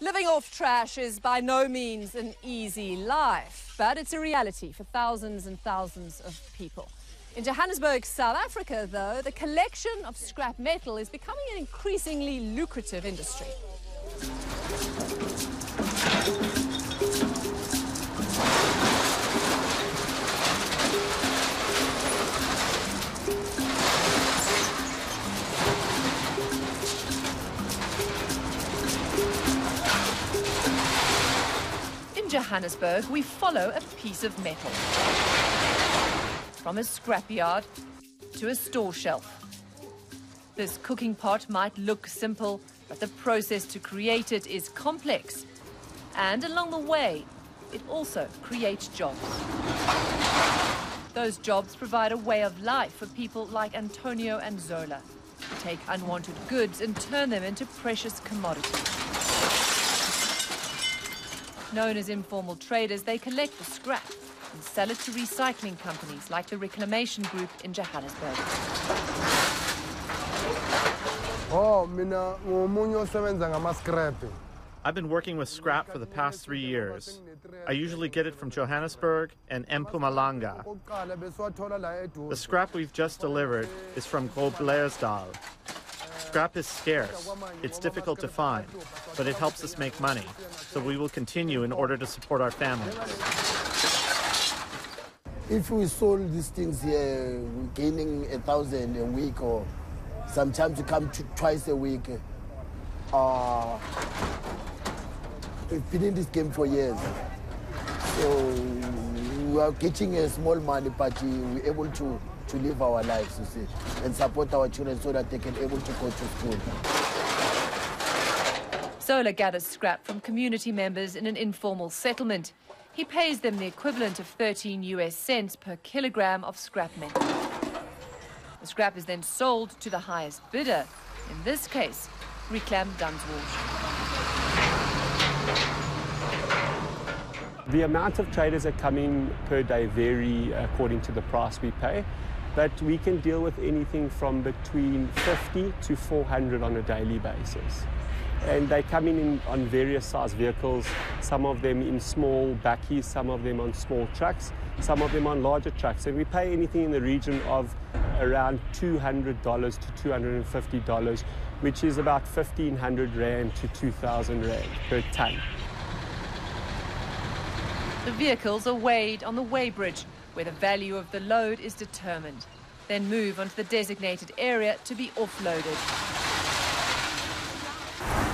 Living off trash is by no means an easy life, but it's a reality for thousands and thousands of people. In Johannesburg, South Africa, though, the collection of scrap metal is becoming an increasingly lucrative industry. In Johannesburg, we follow a piece of metal. From a scrapyard to a store shelf. This cooking pot might look simple, but the process to create it is complex. And along the way, it also creates jobs. Those jobs provide a way of life for people like Antonio and Zola, who take unwanted goods and turn them into precious commodities. Known as informal traders, they collect the scrap and sell it to recycling companies like the Reclamation Group in Johannesburg. I've been working with scrap for the past 3 years. I usually get it from Johannesburg and Mpumalanga. The scrap we've just delivered is from Groblersdal. Scrap is scarce. It's difficult to find, but it helps us make money, so we will continue in order to support our families. If we sold these things here, we're gaining 1,000 a week, or sometimes we come twice a week. We've been in this game for years. So we are getting a small money, but we're able to live our lives, you see, and support our children so that they can able to go to school. Zola gathers scrap from community members in an informal settlement. He pays them the equivalent of 13 US cents per kilogram of scrap metal. The scrap is then sold to the highest bidder, in this case, Reclam Dunswald. The amount of traders that come in per day vary according to the price we pay, but we can deal with anything from between 50 to 400 on a daily basis. And they come in on various size vehicles, some of them in small bakkies, some of them on small trucks, some of them on larger trucks. And we pay anything in the region of around $200 to $250, which is about 1,500 Rand to 2,000 Rand per ton. The vehicles are weighed on the weighbridge, where the value of the load is determined, then move onto the designated area to be offloaded.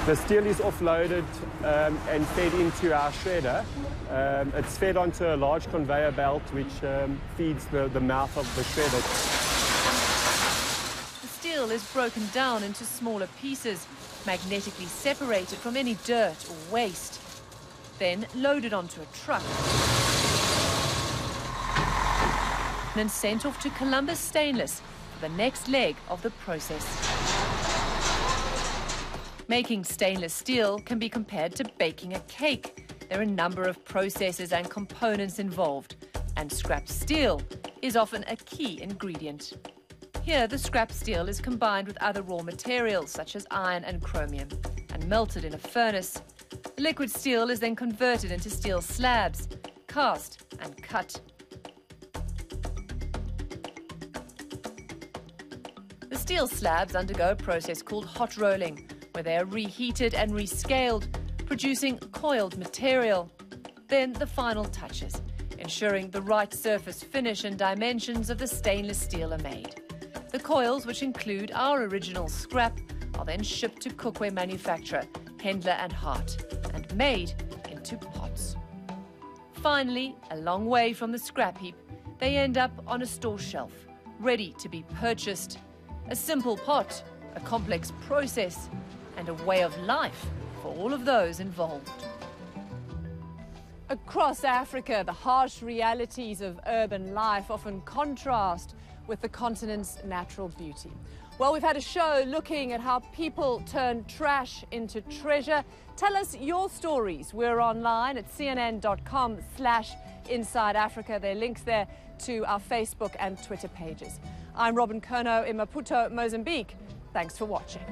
The steel is offloaded and fed into our shredder. It's fed onto a large conveyor belt which feeds the mouth of the shredder. The steel is broken down into smaller pieces, magnetically separated from any dirt or waste, then loaded onto a truck and sent off to Columbus Stainless for the next leg of the process. Making stainless steel can be compared to baking a cake. There are a number of processes and components involved, and scrap steel is often a key ingredient. Here, the scrap steel is combined with other raw materials such as iron and chromium and melted in a furnace. The liquid steel is then converted into steel slabs, cast and cut. The steel slabs undergo a process called hot rolling, where they are reheated and rescaled, producing coiled material. Then the final touches, ensuring the right surface finish and dimensions of the stainless steel are made. The coils, which include our original scrap, are then shipped to cookware manufacturer Hendler and Hart and made into pots. Finally, a long way from the scrap heap, they end up on a store shelf, ready to be purchased. A simple pot, a complex process, and a way of life for all of those involved. Across Africa, the harsh realities of urban life often contrast with the continent's natural beauty. Well, we've had a show looking at how people turn trash into treasure. Tell us your stories. We're online at cnn.com/Inside Africa. There are links there to our Facebook and Twitter pages. I'm Robin Kerno in Maputo, Mozambique. Thanks for watching.